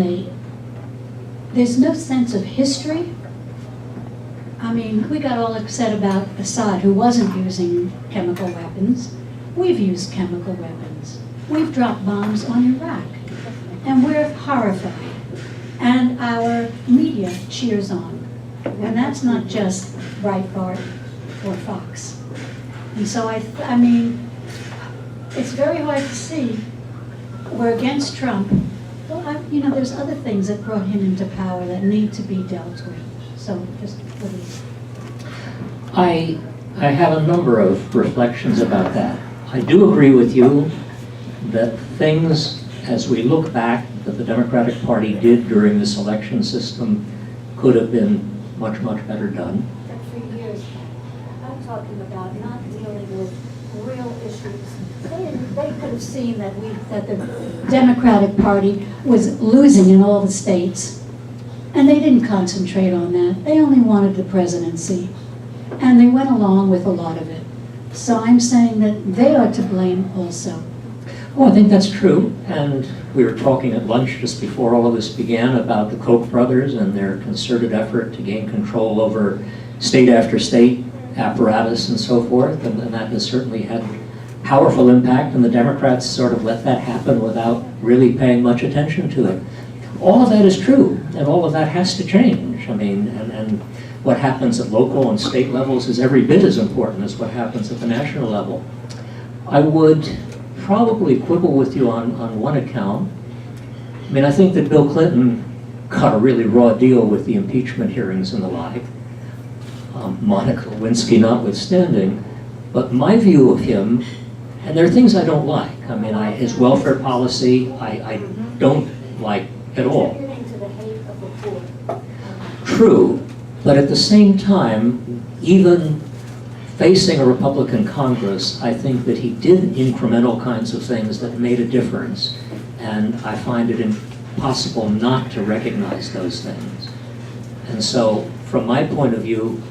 Speaker 18: there's no sense of history. I mean, we got all upset about Assad, who wasn't using chemical weapons. We've used chemical weapons. We've dropped bombs on Iraq, and we're horrified. And our media cheers on. And that's not just Breitbart or Fox. And so I mean, it's very hard to see. We're against Trump. Well, there's other things that brought him into power that need to be dealt with. So just please.
Speaker 14: I have a number of reflections about that. I do agree with you that things, as we look back, that the Democratic Party did during this election system could have been much, much better done.
Speaker 18: But for years, I'm talking about not dealing with real issues. They could have seen that the Democratic Party was losing in all the states, and they didn't concentrate on that. They only wanted the presidency, and they went along with a lot of it. So I'm saying that they are to blame also.
Speaker 14: Oh, I think that's true. And we were talking at lunch just before all of this began about the Koch brothers and their concerted effort to gain control over state after state apparatus and so forth. And that has certainly had powerful impact. And the Democrats sort of let that happen without really paying much attention to it. all of that is true, and all of that has to change. I mean, and what happens at local and state levels is every bit as important as what happens at the national level. I would probably quibble with you on one account. I mean, I think that Bill Clinton got a really raw deal with the impeachment hearings and the like, Monica Lewinsky notwithstanding, but my view of him, and there are things I don't like. I mean, his welfare policy, I don't like at all. True, but at the same time, even facing a Republican Congress, I think that he did incremental kinds of things that made a difference, and I find it impossible not to recognize those things. And so, from my point of view,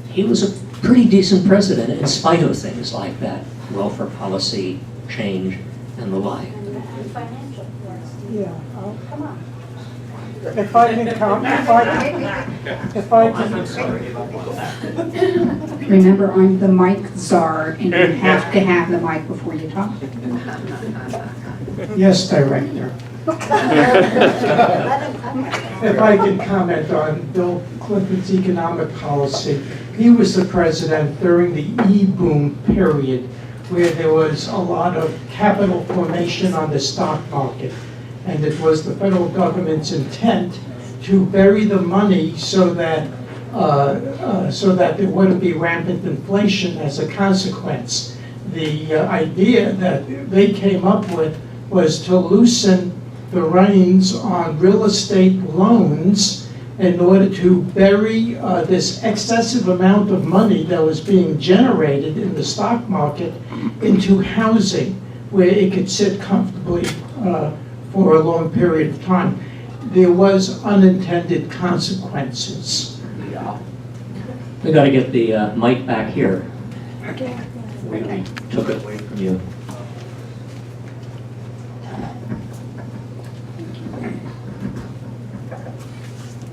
Speaker 14: he was a pretty decent president in spite of things like that, welfare policy change and the like.
Speaker 2: Yeah, come on. If I can come, if I can.
Speaker 19: Remember, I'm the mic czar, and you have to have the mic before you talk.
Speaker 12: Yes, Director. If I can comment on Bill Clinton's economic policy, he was the president during the e-boom period where there was a lot of capital formation on the stock market. And it was the federal government's intent to bury the money so that there wouldn't be rampant inflation as a consequence. The idea that they came up with was to loosen the reins on real estate loans in order to bury this excessive amount of money that was being generated in the stock market into housing, where it could sit comfortably for a long period of time. There was unintended consequences.
Speaker 14: Yeah. We got to get the mic back here. We took it away from you.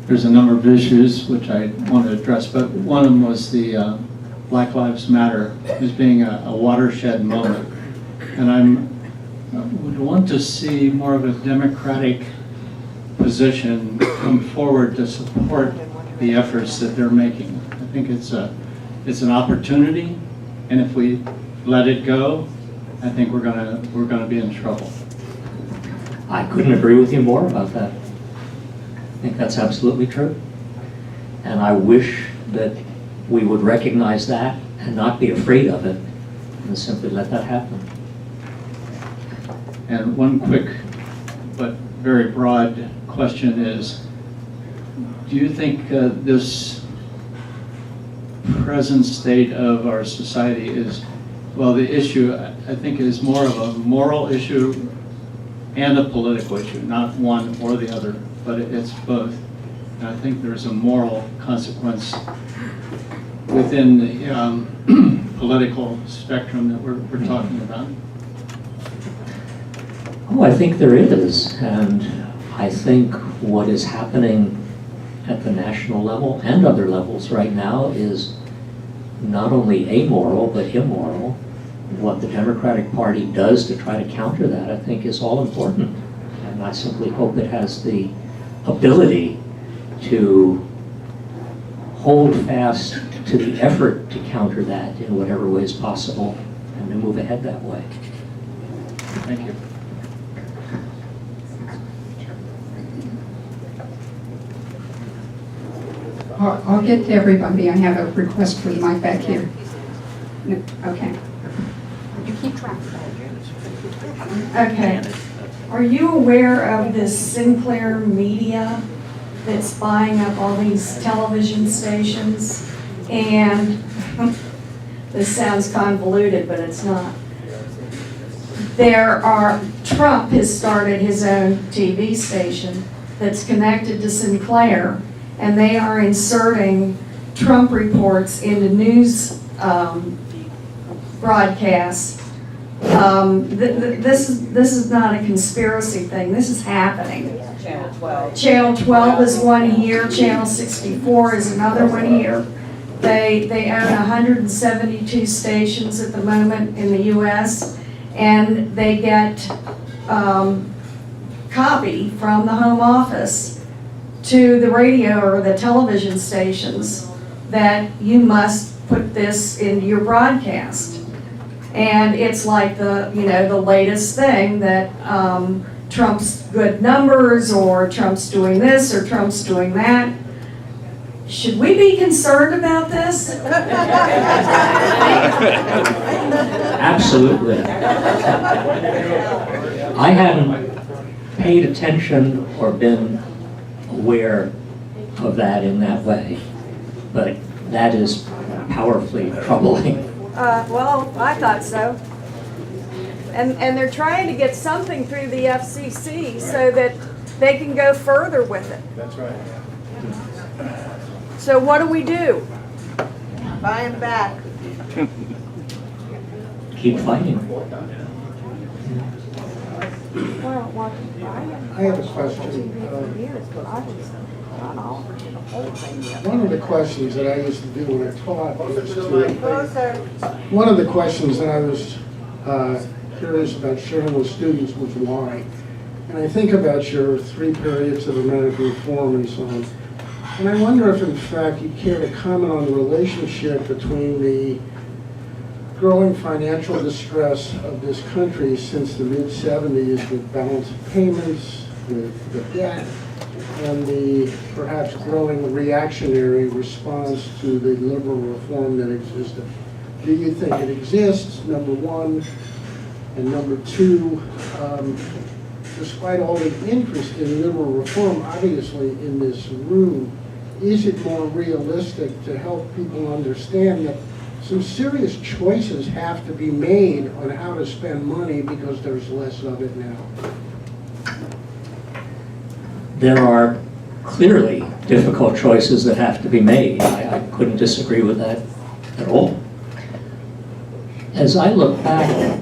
Speaker 20: There's a number of issues which I want to address, but one of them was the Black Lives Matter as being a watershed moment. And I would want to see more of a democratic position come forward to support the efforts that they're making. I think it's an opportunity, and if we let it go, I think we're gonna be in trouble.
Speaker 14: I couldn't agree with you more about that. I think that's absolutely true. And I wish that we would recognize that and not be afraid of it and simply let that happen.
Speaker 20: And one quick but very broad question is, do you think this present state of our society is, well, the issue I think is more of a moral issue and a political issue, not one or the other, but it's both. And I think there's a moral consequence within the political spectrum that we're talking about.
Speaker 14: Oh, I think there is, and I think what is happening at the national level and other levels right now is not only amoral but immoral. What the Democratic Party does to try to counter that, I think, is all important. And I simply hope it has the ability to hold fast to the effort to counter that in whatever way is possible and to move ahead that way.
Speaker 20: Thank you.
Speaker 19: I'll get to everybody. I have a request for the mic back here. No, okay.
Speaker 8: You keep track.
Speaker 21: Okay. Are you aware of this Sinclair Media that's buying up all these television stations? And this sounds convoluted, but it's not. Trump has started his own TV station that's connected to Sinclair, and they are inserting Trump reports into news broadcasts. This is not a conspiracy thing. This is happening.
Speaker 9: Channel 12.
Speaker 21: Channel 12 is one here. Channel 64 is another one here. They own 172 stations at the moment in the U.S., and they get copy from the home office to the radio or the television stations that you must put this into your broadcast. And it's like the latest thing that Trump's good numbers, or Trump's doing this, or Trump's doing that. Should we be concerned about this?
Speaker 14: Absolutely. I hadn't paid attention or been aware of that in that way, but that is powerfully troubling.
Speaker 21: Well, I thought so. And they're trying to get something through the FCC so that they can go further with it.
Speaker 4: That's right.
Speaker 21: So what do we do?
Speaker 1: Buy him back.
Speaker 14: Keep fighting.
Speaker 2: I have a question. One of the questions that I used to do when I taught was one of the questions that I was curious about sharing with students was why. And I think about your 3 periods of American reform and so on. And I wonder if in fact you care to comment on the relationship between the growing financial distress of this country since the mid-70s with balance of payments, with the debt, and the perhaps growing reactionary response to the liberal reform that existed. Do you think it exists, number one? And number two, despite all the interest in liberal reform, obviously in this room, is it more realistic to help people understand that some serious choices have to be made on how to spend money because there's less of it now?
Speaker 14: There are clearly difficult choices that have to be made. I couldn't disagree with that at all. As I look back,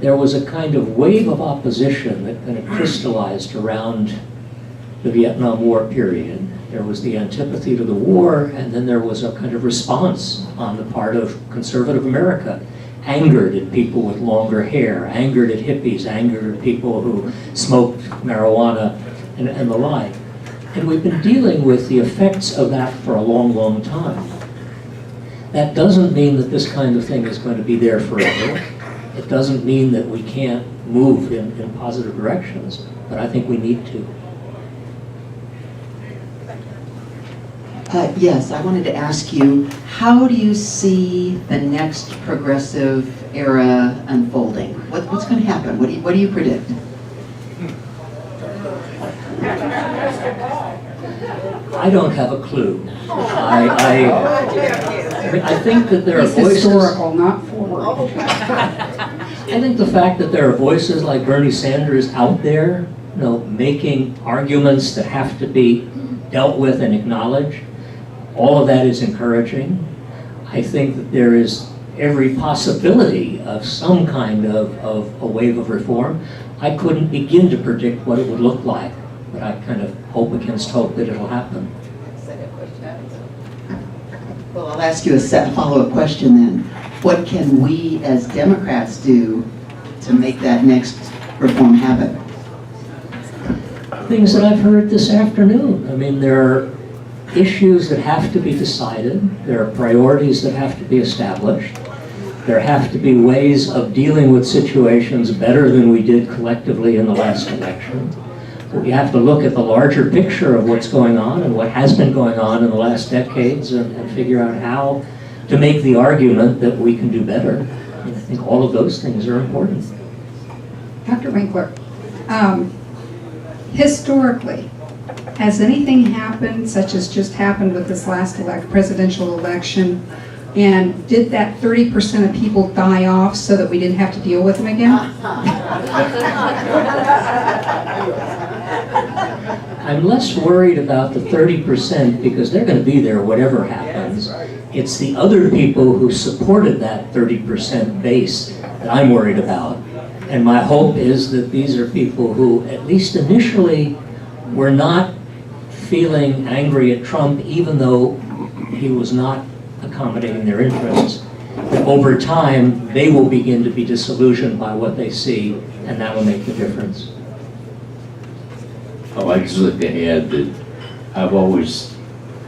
Speaker 14: there was a kind of wave of opposition that kind of crystallized around the Vietnam War period. There was the antipathy to the war, and then there was a kind of response on the part of conservative America, angered at people with longer hair, angered at hippies, angered at people who smoked marijuana and the like. And we've been dealing with the effects of that for a long, long time. That doesn't mean that this kind of thing is going to be there forever. It doesn't mean that we can't move in positive directions, but I think we need to.
Speaker 13: Yes, I wanted to ask you, how do you see the next progressive era unfolding? What's going to happen? What do you predict?
Speaker 14: I don't have a clue. I think that there are
Speaker 19: It's
Speaker 14: voices.
Speaker 19: historical, not forward.
Speaker 14: I think the fact that there are voices like Bernie Sanders out there, making arguments that have to be dealt with and acknowledged, all of that is encouraging. I think that there is every possibility of some kind of a wave of reform. I couldn't begin to predict what it would look like, but I kind of hope against hope that it'll happen.
Speaker 13: Well, I'll ask you a follow-up question then. What can we as Democrats do to make that next reform happen?
Speaker 14: Things that I've heard this afternoon. I mean, there are issues that have to be decided. There are priorities that have to be established. There have to be ways of dealing with situations better than we did collectively in the last election. But we have to look at the larger picture of what's going on and what has been going on in the last decades and figure out how to make the argument that we can do better. And I think all of those things are important.
Speaker 19: Dr. Winkler, historically, has anything happened, such as just happened with this last presidential election, and did that 30% of people die off so that we didn't have to deal with them again?
Speaker 14: I'm less worried about the 30% because they're going to be there whatever happens. It's the other people who supported that 30% base that I'm worried about. And my hope is that these are people who, at least initially, were not feeling angry at Trump, even though he was not accommodating their interests. Over time, they will begin to be disillusioned by what they see, and that will make the difference.
Speaker 11: Oh, I just like to add that I've always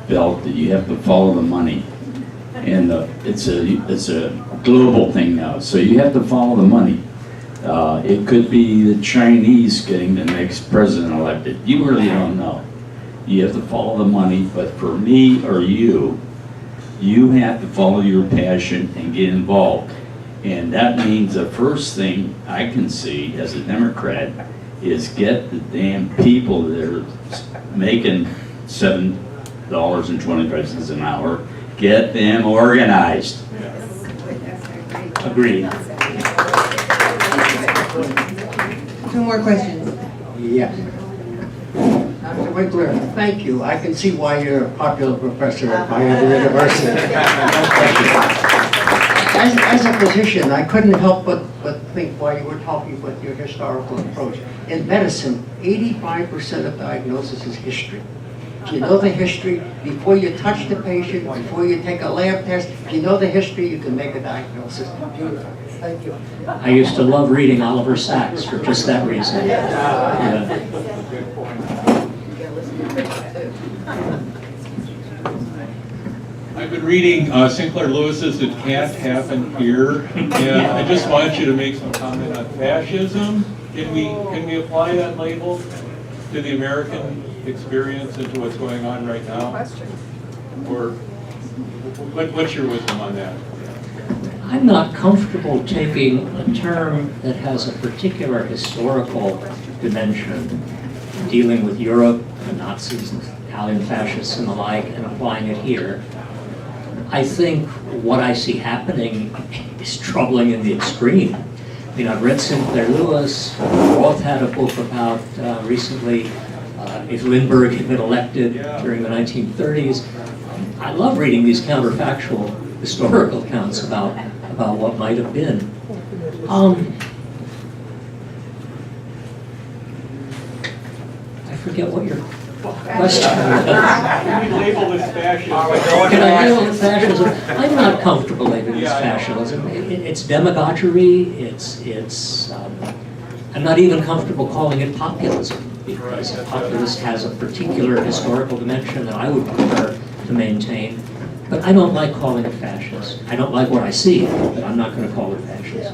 Speaker 11: felt that you have to follow the money. And it's a global thing now, so you have to follow the money. It could be the Chinese getting the next president elected. You really don't know. You have to follow the money, but for me or you have to follow your passion and get involved. And that means the first thing I can see as a Democrat is get the damn people that are making $7.25 an hour, get them organized.
Speaker 14: Agreed.
Speaker 1: Two more questions.
Speaker 3: Yes. Dr. Winkler, thank you. I can see why you're a popular professor at my other university. As a physician, I couldn't help but think while you were talking about your historical approach. In medicine, 85% of diagnosis is history. If you know the history, before you touch the patient, before you take a lab test, if you know the history, you can make a diagnosis. Beautiful. Thank you.
Speaker 14: I used to love reading Oliver Sacks for just that reason. Yeah.
Speaker 22: I've been reading Sinclair Lewis's It Can't Happen Here, and I just want you to make some comment on fascism. Can we apply that label to the American experience and to what's going on right now? Or what's your wisdom on that?
Speaker 14: I'm not comfortable taking a term that has a particular historical dimension, dealing with Europe, the Nazis, Italian fascists and the like, and applying it here. I think what I see happening is troubling in the extreme. I mean, I've read Sinclair Lewis. Roth had a book about recently if Lindbergh had been elected during the 1930s. I love reading these counterfactual historical accounts about what might have been. I forget what your question was.
Speaker 22: Can we label this fascism?
Speaker 14: Can I label it fascism? I'm not comfortable labeling this fascism. It's demagoguery. I'm not even comfortable calling it populism, because populist has a particular historical dimension that I would prefer to maintain. But I don't like calling it fascist. I don't like what I see, but I'm not going to call it fascist.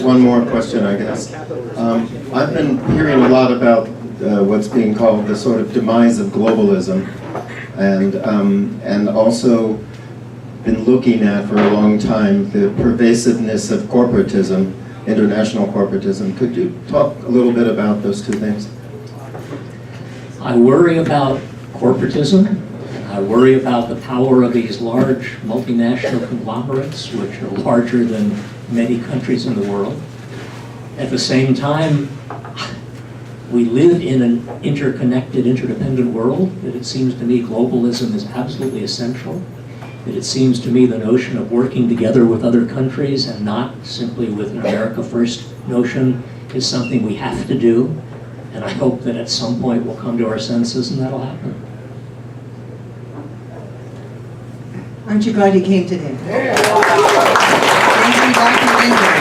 Speaker 23: One more question, I guess. I've been hearing a lot about what's being called the sort of demise of globalism, and also been looking at for a long time the pervasiveness of corporatism, international corporatism. Could you talk a little bit about those two things?
Speaker 14: I worry about corporatism. I worry about the power of these large multinational conglomerates, which are larger than many countries in the world. At the same time, we live in an interconnected, interdependent world, that it seems to me globalism is absolutely essential. That it seems to me the notion of working together with other countries and not simply with an America First notion is something we have to do. And I hope that at some point we'll come to our senses and that'll happen.
Speaker 1: Aren't you glad you came today? Thank you, Dr. Winkler.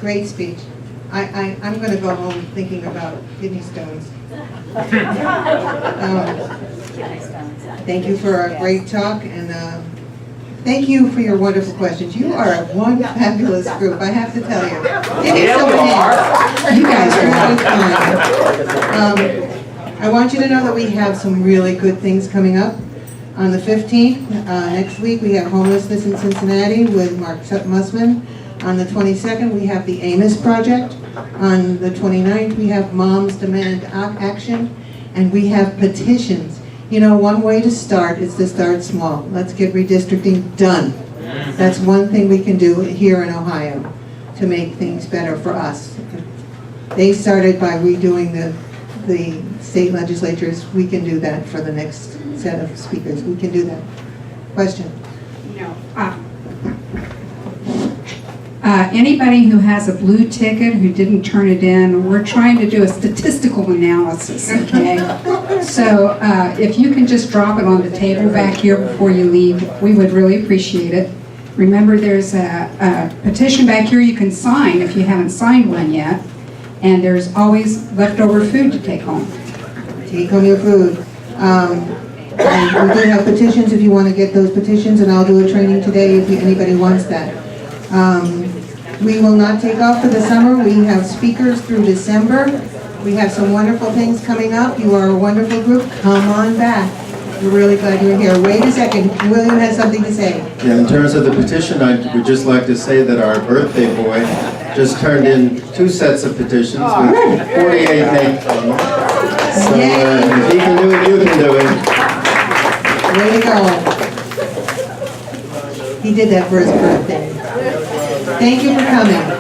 Speaker 1: Great speech. I'm going to go home thinking about kidney stones. Thank you for a great talk, and thank you for your wonderful questions. You are one fabulous group, I have to tell you. You guys are really fun. I want you to know that we have some really good things coming up. On the 15th, next week, we have homelessness in Cincinnati with Mark Mussman. On the 22nd, we have the Amos Project. On the 29th, we have Moms Demand Action. And we have petitions. You know, one way to start is to start small. Let's get redistricting done. That's one thing we can do here in Ohio to make things better for us. They started by redoing the state legislatures. We can do that for the next set of speakers. We can do that. Question?
Speaker 19: No. Anybody who has a blue ticket who didn't turn it in, we're trying to do a statistical analysis, okay? So if you can just drop it on the table back here before you leave, we would really appreciate it. Remember, there's a petition back here you can sign if you haven't signed one yet. And there's always leftover food to take home.
Speaker 1: Take home your food. And we do have petitions if you want to get those petitions, and I'll do a training today if anybody wants that. We will not take off for the summer. We have speakers through December. We have some wonderful things coming up. You are a wonderful group. Come on back. We're really glad you're here. Wait a second. William has something to say.
Speaker 23: Yeah, in terms of the petition, I would just like to say that our birthday boy just turned in 2 sets of petitions with 48 names on them. So if he can do it, you can do it.
Speaker 1: Way to go. He did that for his birthday. Thank you for coming.